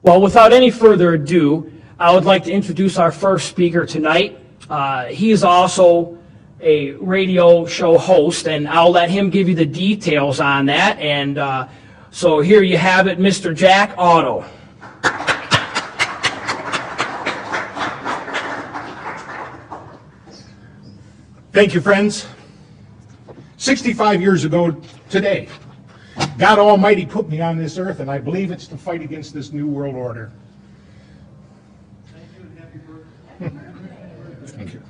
Well, without any further ado, I would like to introduce our first speaker tonight. He is also a radio show host, and I'll let him give you the details on that. And so here you have it, Mr. Jack Otto. Thank you, friends. 65 years ago today, God Almighty put me on this earth, and I believe it's to fight against this new world order. Thank you and happy birthday. Thank you.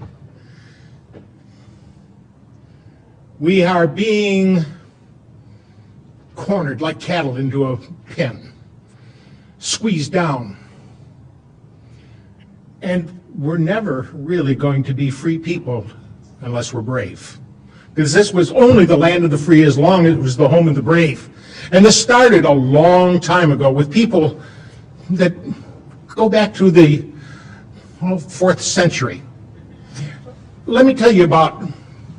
We are being cornered like cattle into a pen, squeezed down, and we're never really going to be free people unless we're brave. Because this was only the land of the free as long as it was the home of the brave. And this started a long time ago with people that go back to the 4th century. Let me tell you about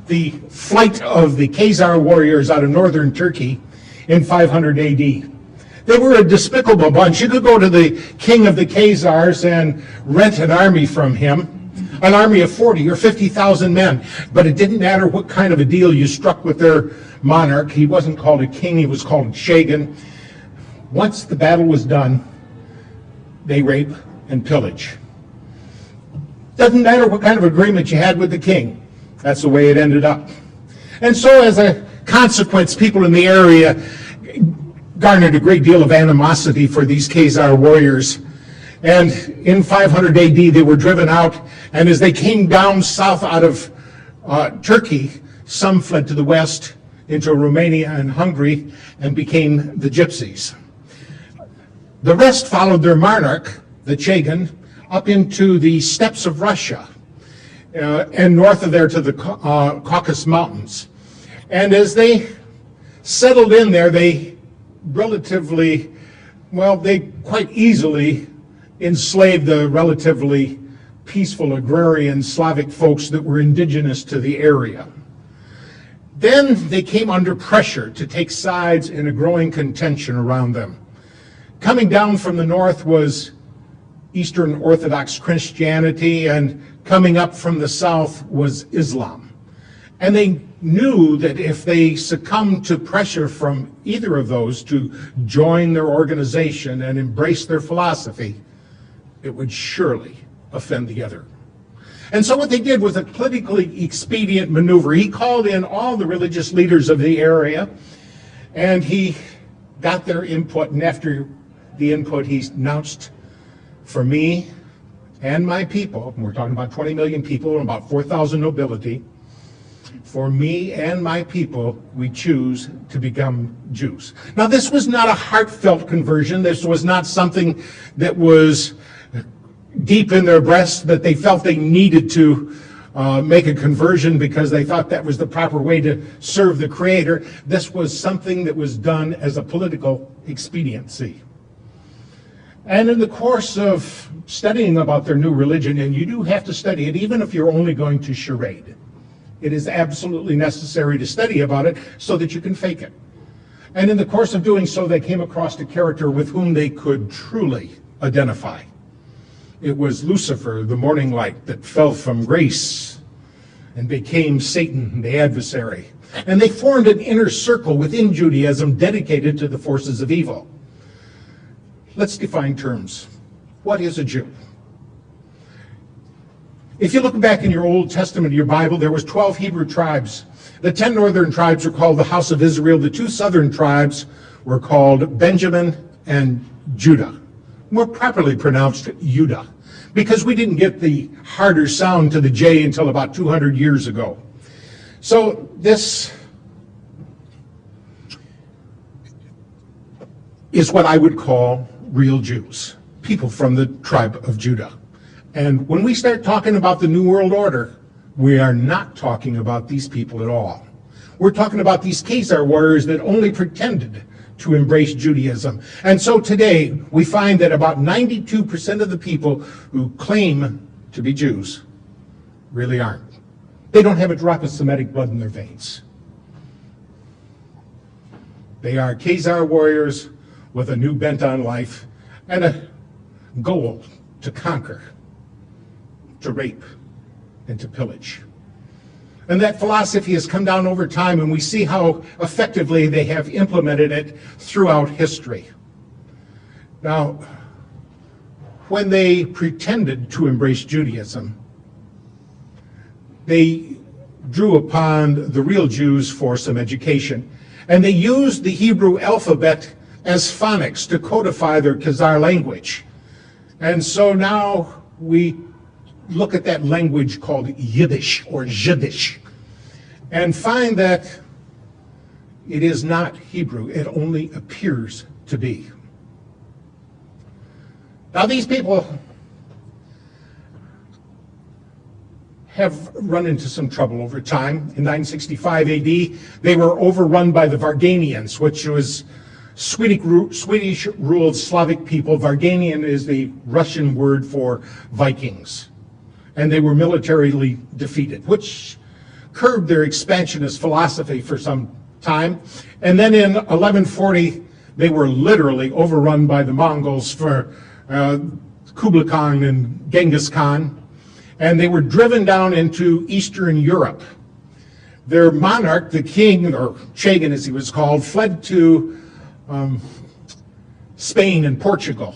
the flight of the Khazar warriors out of northern Turkey in 500 AD. They were a despicable bunch. You could go to the king of the Khazars and rent an army from him, an army of 40 or 50,000 men, but it didn't matter what kind of a deal you struck with their monarch. He wasn't called a king, he was called a Shagan. Once the battle was done, they rape and pillage. Doesn't matter what kind of agreement you had with the king. That's the way it ended up. And so as a consequence, people in the area garnered a great deal of animosity for these Khazar warriors. And in 500 AD, they were driven out, and as they came down south out of Turkey, some fled to the west into Romania and Hungary and became the Gypsies. The rest followed their monarch, the Chagan, up into the steppes of Russia and north of there to the Caucasus Mountains. And as they settled in there, they relatively, well, they quite easily enslaved the relatively peaceful agrarian Slavic folks that were indigenous to the area. Then they came under pressure to take sides in a growing contention around them. Coming down from the north was Eastern Orthodox Christianity, and coming up from the south was Islam. And they knew that if they succumbed to pressure from either of those to join their organization and embrace their philosophy, it would surely offend the other. And so what they did was a politically expedient maneuver. He called in all the religious leaders of the area, and he got their input, and after the input, he announced, for me and my people, and we're talking about 20 million people and about 4,000 nobility, for me and my people, we choose to become Jews. Now, this was not a heartfelt conversion. This was not something that was deep in their breast that they felt they needed to make a conversion because they thought that was the proper way to serve the Creator. This was something that was done as a political expediency. And in the course of studying about their new religion, and you do have to study it even if you're only going to charade, it is absolutely necessary to study about it so that you can fake it. And in the course of doing so, they came across a character with whom they could truly identify. It was Lucifer, the morning light, that fell from grace and became Satan, the adversary. And they formed an inner circle within Judaism dedicated to the forces of evil. Let's define terms. What is a Jew? If you look back in your Old Testament, your Bible, there was 12 Hebrew tribes. The 10 northern tribes were called the House of Israel. The 2 southern tribes were called Benjamin and Judah. More properly pronounced Judah, because we didn't get the harder sound to the J until about 200 years ago. So this is what I would call real Jews, people from the tribe of Judah. And when we start talking about the New World Order, we are not talking about these people at all. We're talking about these Khazar warriors that only pretended to embrace Judaism. And so today, we find that about 92% of the people who claim to be Jews really aren't. They don't have a drop of Semitic blood in their veins. They are Khazar warriors with a new bent on life and a goal to conquer, to rape, and to pillage. And that philosophy has come down over time, and we see how effectively they have implemented it throughout history. Now, when they pretended to embrace Judaism, they drew upon the real Jews for some education, and they used the Hebrew alphabet as phonics to codify their Khazar language. And so now we look at that language called Yiddish or Jiddish and find that it is not Hebrew. It only appears to be. Now these people have run into some trouble over time. In 965 AD, they were overrun by the Varganians, which was Swedish-ruled Slavic people. Varganian is the Russian word for Vikings. And they were militarily defeated, which curbed their expansionist philosophy for some time. And then in 1140, they were literally overrun by the Mongols for Kublai Khan and Genghis Khan. And they were driven down into Eastern Europe. Their monarch, the king, or Chagan as he was called, fled to Spain and Portugal.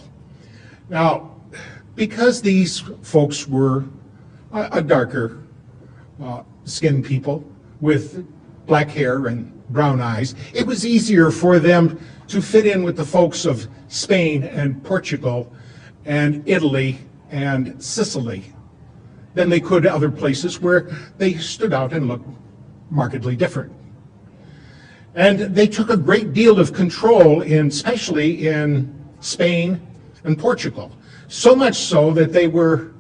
Now, because these folks were a darker skinned people with black hair and brown eyes, it was easier for them to fit in with the folks of Spain and Portugal and Italy and Sicily than they could other places where they stood out and looked markedly different. And they took a great deal of control, especially in Spain and Portugal. So much so that they were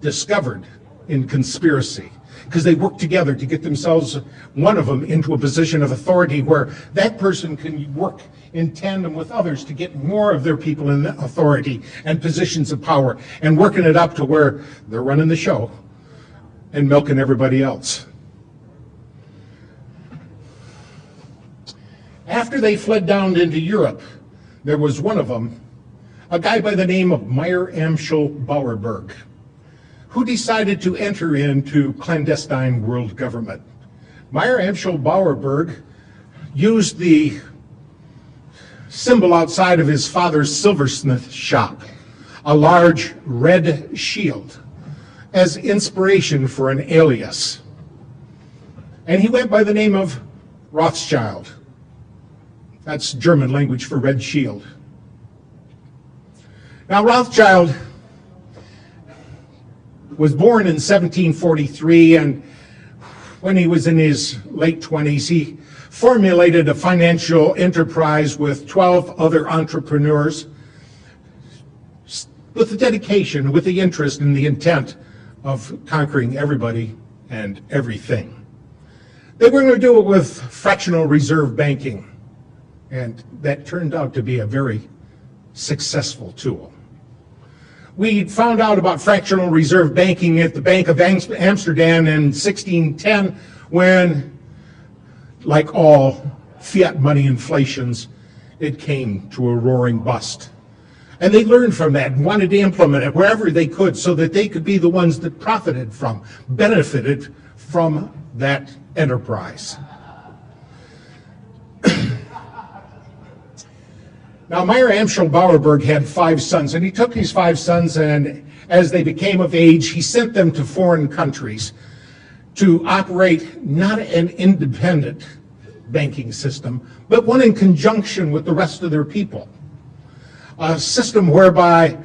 discovered in conspiracy, because they worked together to get themselves, one of them, into a position of authority where that person can work in tandem with others to get more of their people in authority and positions of power, and working it up to where they're running the show and milking everybody else. After they fled down into Europe, there was one of them, a guy by the name of Meyer Amschel Bauerberg, who decided to enter into clandestine world government. Meyer Amschel Bauerberg used the symbol outside of his father's silversmith shop, a large red shield, as inspiration for an alias. And he went by the name of Rothschild. That's German language for red shield. Now, Rothschild was born in 1743, and when he was in his late 20s, he formulated a financial enterprise with 12 other entrepreneurs with the dedication, with the interest and the intent of conquering everybody and everything. They were going to do it with fractional reserve banking, and that turned out to be a very successful tool. We found out about fractional reserve banking at the Bank of Amsterdam in 1610 when, like all fiat money inflations, it came to a roaring bust. And they learned from that and wanted to implement it wherever they could so that they could be the ones that benefited from that enterprise. Now, Meyer Amschel Bauerberg had 5 sons, and he took these 5 sons, and as they became of age, he sent them to foreign countries to operate not an independent banking system, but one in conjunction with the rest of their people. A system whereby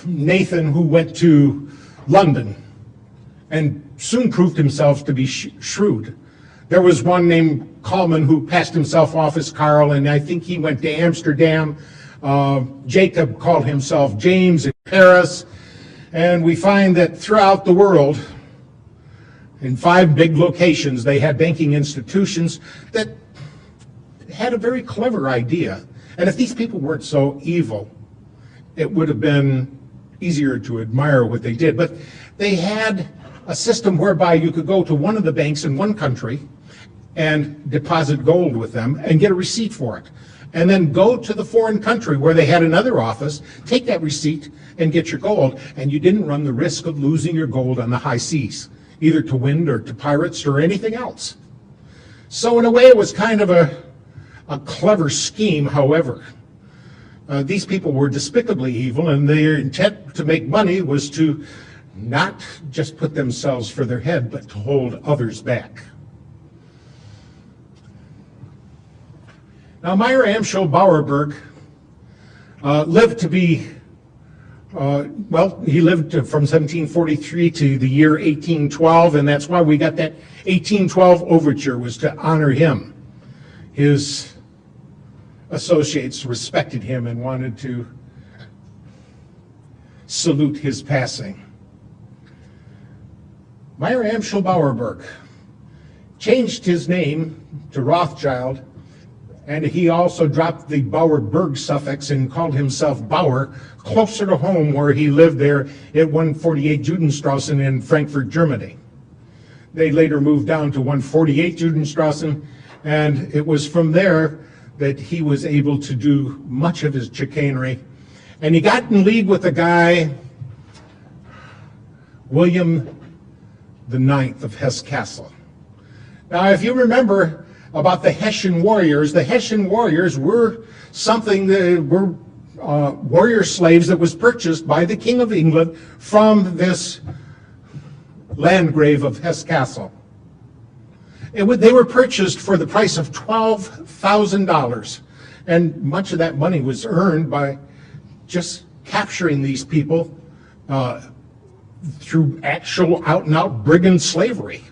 Nathan, who went to London and soon proved himself to be shrewd. There was one named Kalman who passed himself off as Carl, and I think he went to Amsterdam. Jacob called himself James in Paris. And we find that throughout the world, in 5 big locations, they had banking institutions that had a very clever idea. And if these people weren't so evil, it would have been easier to admire what they did. But they had a system whereby you could go to one of the banks in one country and deposit gold with them and get a receipt for it. and then go to the foreign country where they had another office, take that receipt, and get your gold. And you didn't run the risk of losing your gold on the high seas, either to wind or to pirates or anything else. So in a way, it was kind of a clever scheme, however. These people were despicably evil, and their intent to make money was to not just put themselves for their head, but to hold others back. Now, Meyer Amschel Bauerberg lived to be, he lived from 1743 to the year 1812, and that's why we got that 1812 overture, was to honor him. His associates respected him and wanted to salute his passing. Meyer Amschel Bauerberg changed his name to Rothschild, and he also dropped the Bauerberg suffix and called himself Bauer, closer to home where he lived there at 148 Judenstrassen in Frankfurt, Germany. They later moved down to 148 Judenstrassen, and it was from there that he was able to do much of his chicanery. And he got in league with a guy, William IX of Hesse-Kassel. Now, if you remember about the Hessian warriors were something that were warrior slaves that was purchased by the King of England from this Landgrave of Hesse-Kassel. They were purchased for the price of $12,000, and much of that money was earned by just capturing these people through actual out-and-out brigand slavery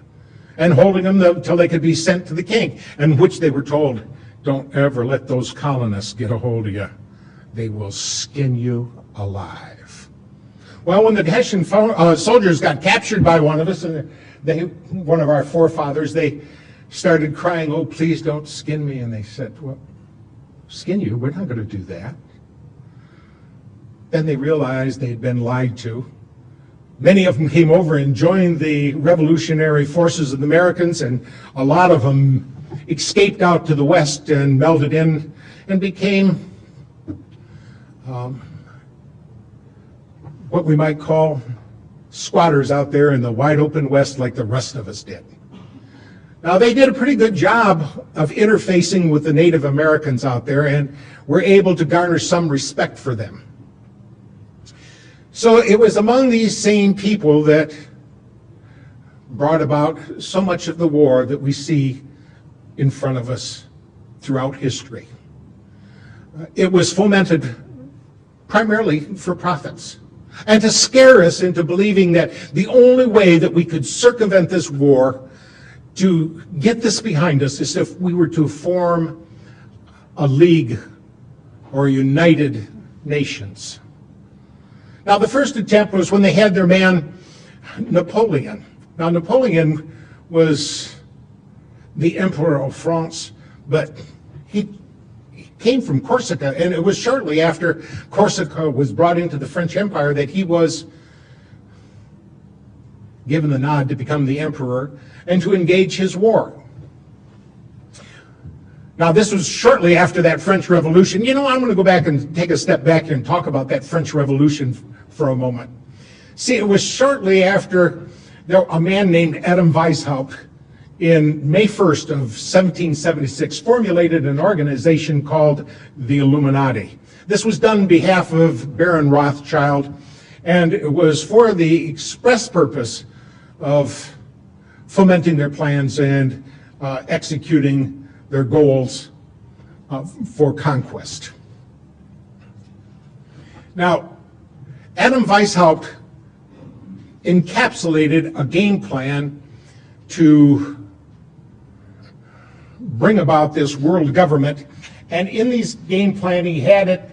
and holding them until they could be sent to the king, and which they were told, don't ever let those colonists get a hold of you. They will skin you alive. Well, when the Hessian soldiers got captured by one of us, and one of our forefathers, they started crying, oh, please don't skin me. And they said, well, skin you? We're not going to do that. Then they realized they'd been lied to. Many of them came over and joined the revolutionary forces of the Americans, and a lot of them escaped out to the west and melded in and became what we might call squatters out there in the wide open west, like the rest of us did. Now, they did a pretty good job of interfacing with the Native Americans out there and were able to garner some respect for them. So it was among these same people that brought about so much of the war that we see in front of us throughout history. It was fomented primarily for profits, and to scare us into believing that the only way that we could circumvent this war, to get this behind us, is if we were to form a league or United Nations. Now, the first attempt was when they had their man Napoleon. Now, Napoleon was the Emperor of France, but he came from Corsica, and it was shortly after Corsica was brought into the French Empire that he was given the nod to become the emperor and to engage his war. Now, this was shortly after that French Revolution. You know, I'm going to go back and take a step back here and talk about that French Revolution for a moment. See, it was shortly after a man named Adam Weishaupt, in May 1st of 1776, formulated an organization called the Illuminati. This was done on behalf of Baron Rothschild, and it was for the express purpose of fomenting their plans and executing their goals for conquest. Now, Adam Weishaupt encapsulated a game plan to bring about this world government, and in these game plan he had it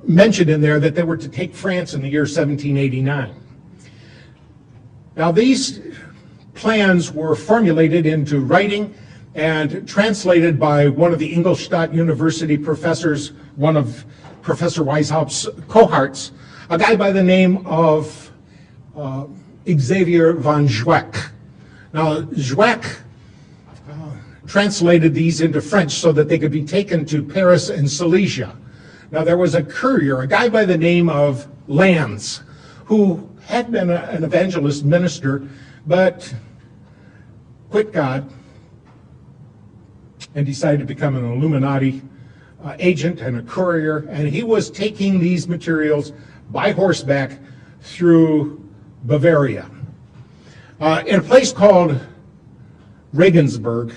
mentioned in there that they were to take France in the year 1789. Now, these plans were formulated into writing and translated by one of the Ingolstadt University professors, one of Professor Weishaupt's cohorts, a guy by the name of Xavier von Zweck. Now, Zweck translated these into French so that they could be taken to Paris and Silesia. Now, there was a courier, a guy by the name of Lannes, who had been an evangelist minister, but quit God and decided to become an Illuminati agent and a courier, and he was taking these materials by horseback through Bavaria. In a place called Regensburg,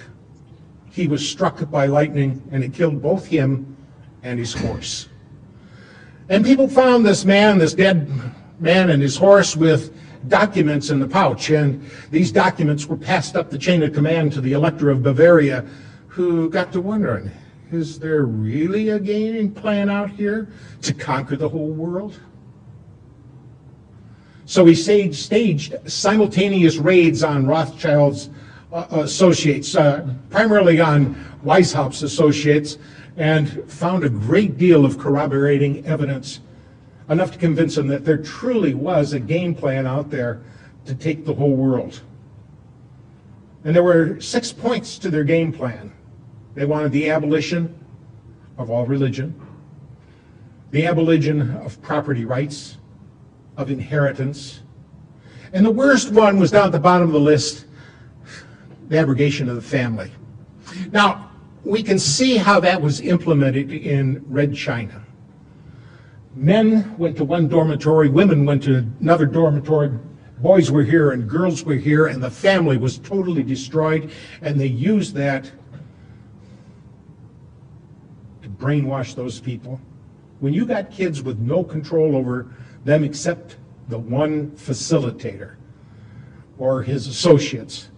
he was struck by lightning, and it killed both him and his horse. And people found this man, this dead man, and his horse with documents in the pouch, and these documents were passed up the chain of command to the Elector of Bavaria, who got to wondering, is there really a game plan out here to conquer the whole world? So he staged simultaneous raids on Rothschild's associates, primarily on Weishaupt's associates, and found a great deal of corroborating evidence, enough to convince him that there truly was a game plan out there to take the whole world. And there were 6 points to their game plan. They wanted the abolition of all religion, the abolition of property rights, of inheritance, and the worst one was down at the bottom of the list, the abrogation of the family. Now, we can see how that was implemented in Red China. Men went to one dormitory, women went to another dormitory, boys were here and girls were here, and the family was totally destroyed, and they used that to brainwash those people. When you got kids with no control over them except the one facilitator or his associates,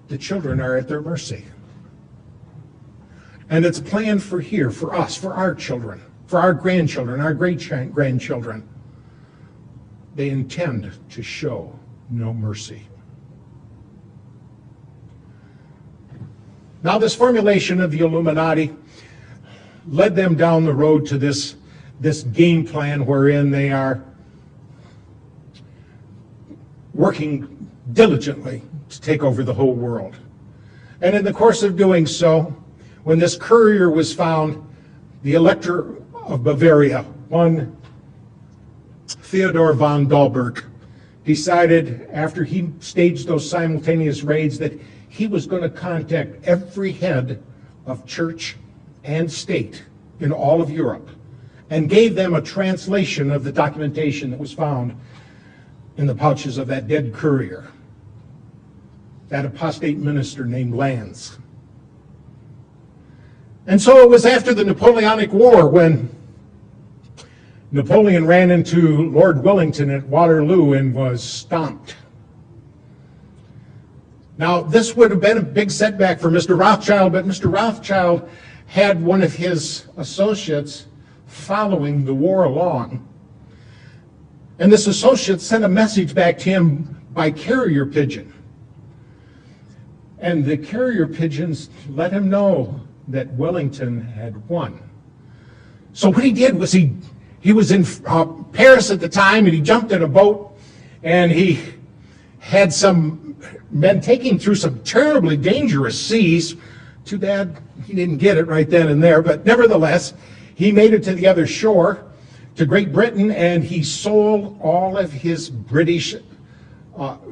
the children are at their mercy. And it's planned for here, for us, for our children, for our grandchildren, our great-grandchildren. They intend to show no mercy. Now, this formulation of the Illuminati led them down the road to this game plan wherein they are working diligently to take over the whole world. And in the course of doing so, when this courier was found, the Elector of Bavaria, one Theodor von Dalberg, decided after he staged those simultaneous raids that he was going to contact every head of church and state in all of Europe and gave them a translation of the documentation that was found in the pouches of that dead courier, that apostate minister named Lannes. And so it was after the Napoleonic War when Napoleon ran into Lord Wellington at Waterloo and was stomped. Now, this would have been a big setback for Mr. Rothschild, but Mr. Rothschild had one of his associates following the war along. And this associate sent a message back to him by carrier pigeon. And the carrier pigeons let him know that Wellington had won. So what he did was he was in Paris at the time, and he jumped in a boat, and he had some men taking through some terribly dangerous seas. Too bad he didn't get it right then and there, but nevertheless, he made it to the other shore, to Great Britain, and he sold all of his British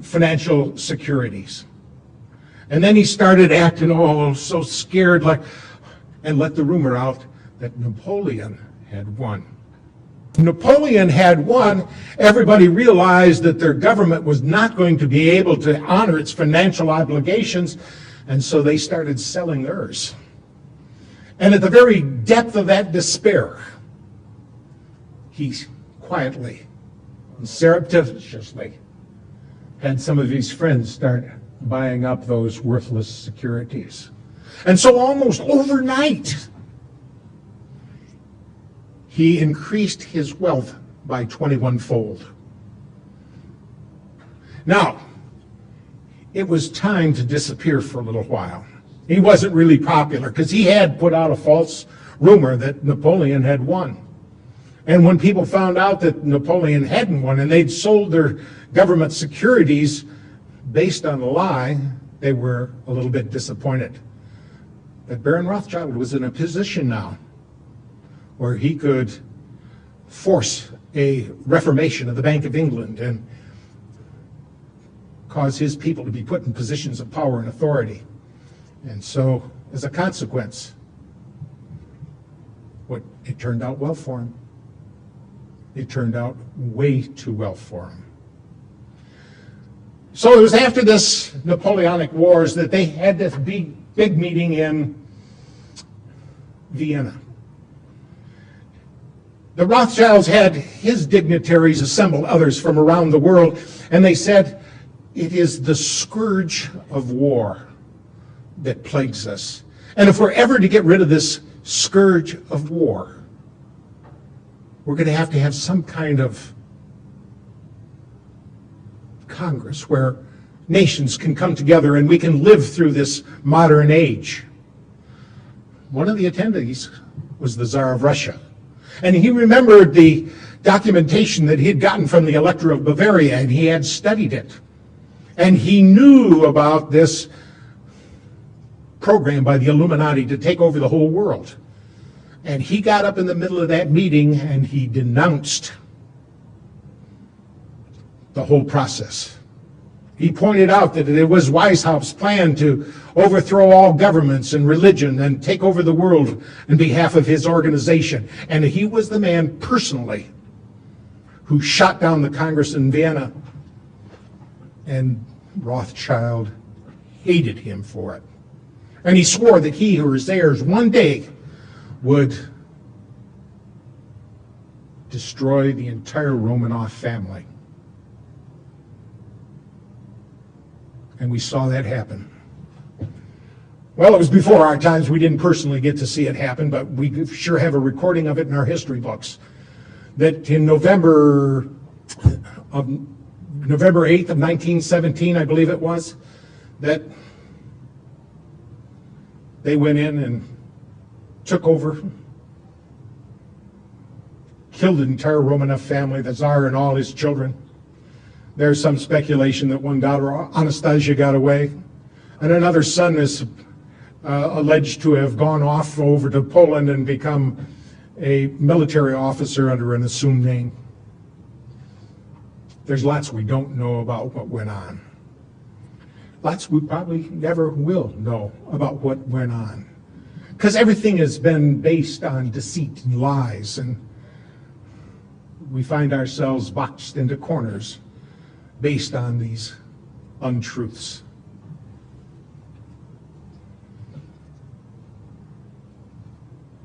financial securities. And then he started acting all so scared, and let the rumor out that Napoleon had won. Napoleon had won. Everybody realized that their government was not going to be able to honor its financial obligations, and so they started selling theirs. And at the very depth of that despair, he quietly and surreptitiously had some of his friends start buying up those worthless securities. And so almost overnight, he increased his wealth by 21-fold. Now, it was time to disappear for a little while. He wasn't really popular because he had put out a false rumor that Napoleon had won. And when people found out that Napoleon hadn't won and they'd sold their government securities based on a lie, they were a little bit disappointed. But Baron Rothschild was in a position now where he could force a reformation of the Bank of England and cause his people to be put in positions of power and authority. And so, as a consequence, it turned out well for him. It turned out way too well for him. So it was after this Napoleonic Wars that they had this big meeting in Vienna. The Rothschilds had his dignitaries assemble, others from around the world, and they said, it is the scourge of war that plagues us. And if we're ever to get rid of this scourge of war, we're going to have some kind of Congress where nations can come together and we can live through this modern age. One of the attendees was the Tsar of Russia. And he remembered the documentation that he had gotten from the Elector of Bavaria, and he had studied it. And he knew about this program by the Illuminati to take over the whole world. And he got up in the middle of that meeting and he denounced the whole process. He pointed out that it was Weishaupt's plan to overthrow all governments and religion and take over the world on behalf of his organization. And he was the man personally who shot down the Congress in Vienna, and Rothschild hated him for it. And he swore that he or his heirs one day would destroy the entire Romanov family. And we saw that happen. Well, it was before our times. We didn't personally get to see it happen, but we sure have a recording of it in our history books. That in November 8th of 1917, I believe it was, that they went in and took over, killed the entire Romanov family, the Tsar and all his children. There's some speculation that one daughter, Anastasia, got away, and another son is alleged to have gone off over to Poland and become a military officer under an assumed name. There's lots we don't know about what went on. Lots we probably never will know about what went on. Because everything has been based on deceit and lies, and we find ourselves boxed into corners based on these untruths.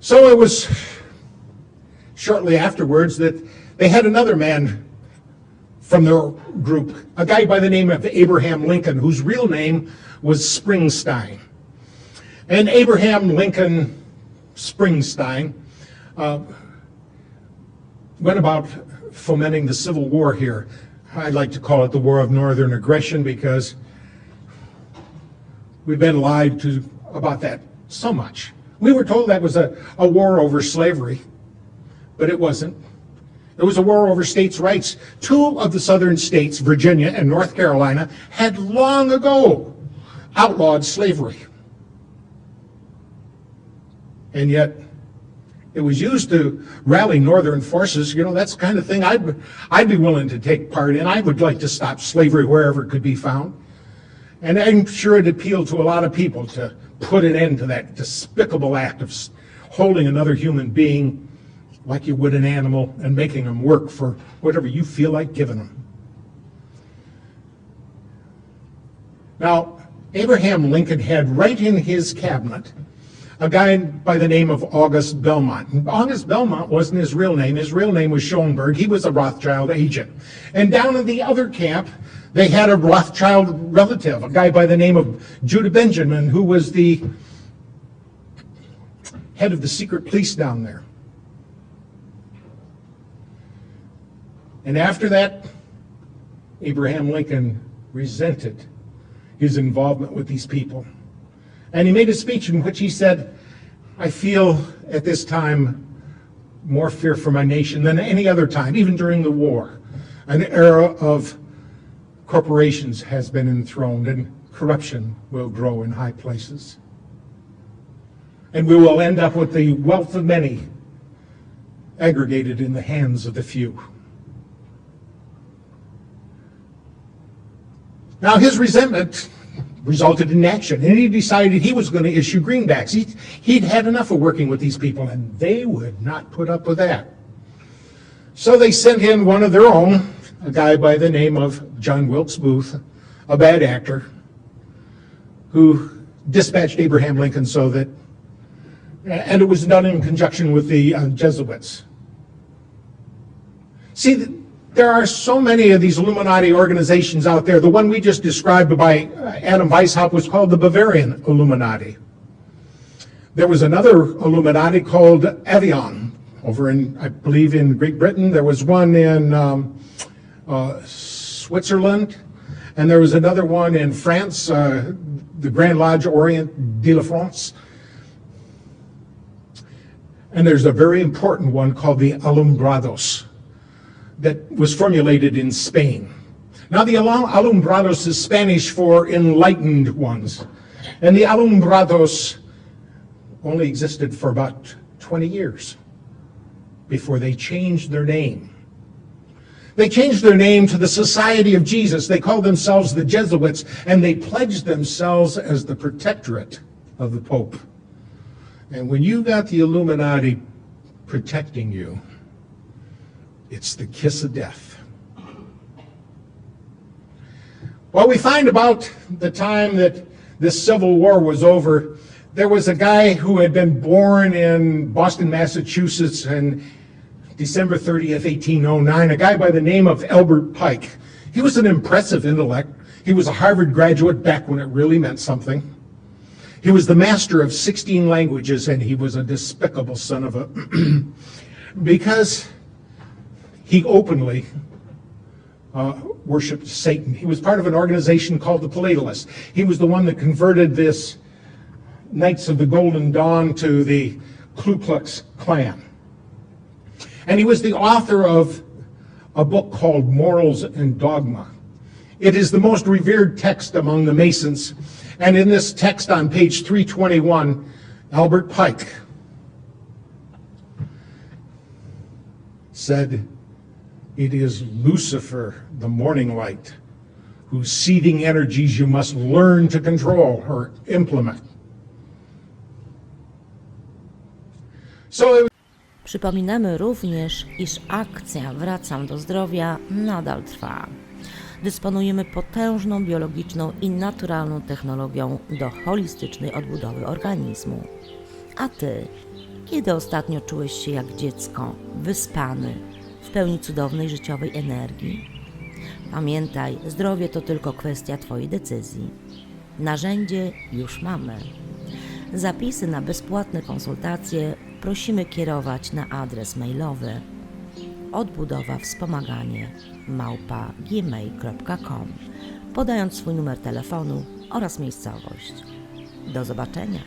So it was shortly afterwards that they had another man from their group, a guy by the name of Abraham Lincoln, whose real name was Springsteen. And Abraham Lincoln Springsteen went about fomenting the Civil War here. I'd like to call it the War of Northern Aggression because we've been lied to about that so much. We were told that was a war over slavery, but it wasn't. It was a war over states' rights. Two of the southern states, Virginia and North Carolina, had long ago outlawed slavery. And yet, it was used to rally northern forces. You know, that's the kind of thing I'd be willing to take part in. I would like to stop slavery wherever it could be found. And I'm sure it appealed to a lot of people to put an end to that despicable act of holding another human being like you would an animal and making them work for whatever you feel like giving them. Now, Abraham Lincoln had right in his cabinet a guy by the name of August Belmont. And August Belmont wasn't his real name. His real name was Schoenberg. He was a Rothschild agent. And down in the other camp, they had a Rothschild relative, a guy by the name of Judah Benjamin, who was the head of the secret police down there. And after that, Abraham Lincoln resented his involvement with these people. And he made a speech in which he said, I feel at this time more fear for my nation than any other time, even during the war. An era of corporations has been enthroned, and corruption will grow in high places. And we will end up with the wealth of many aggregated in the hands of the few. Now, his resentment resulted in action, and he decided he was going to issue greenbacks. He'd had enough of working with these people, and they would not put up with that. So they sent in one of their own, a guy by the name of John Wilkes Booth, a bad actor, who dispatched Abraham Lincoln so that, and it was done in conjunction with the Jesuits. See, there are so many of these Illuminati organizations out there. The one we just described by Adam Weishaupt was called the Bavarian Illuminati. There was another Illuminati called Avion over in, I believe, in Great Britain. There was one in Switzerland, and there was another one in France, the Grand Lodge Orient de la France. And there's a very important one called the Alumbrados that was formulated in Spain. Now, the Alumbrados is Spanish for enlightened ones. And the Alumbrados only existed for about 20 years before they changed their name. They changed their name to the Society of Jesus. They called themselves the Jesuits, and they pledged themselves as the protectorate of the Pope. And when you got the Illuminati protecting you, it's the kiss of death. Well, we find about the time that this Civil War was over, there was a guy who had been born in Boston, Massachusetts on December 30th, 1809, a guy by the name of Albert Pike. He was an impressive intellect. He was a Harvard graduate back when it really meant something. He was the master of 16 languages, and he was a despicable son of a... because he openly worshipped Satan. He was part of an organization called the Palatalists. He was the one that converted this Knights of the Golden Dawn to the Ku Klux Klan. And he was the author of a book called Morals and Dogma. It is the most revered text among the Masons. And in this text on page 321, Albert Pike said, "It is Lucifer, the morning light, whose seething energies you must learn to control or implement." So Przypominamy również, iż akcja Wracam do zdrowia nadal trwa. Dysponujemy potężną biologiczną i naturalną technologią do holistycznej odbudowy organizmu. A Ty, kiedy ostatnio czułeś się jak dziecko, wyspany, w pełni cudownej życiowej energii? Pamiętaj, zdrowie to tylko kwestia Twojej decyzji. Narzędzie już mamy. Zapisy na bezpłatne konsultacje prosimy kierować na adres mailowy odbudowawspomaganie@gmail.com, podając swój numer telefonu oraz miejscowość. Do zobaczenia!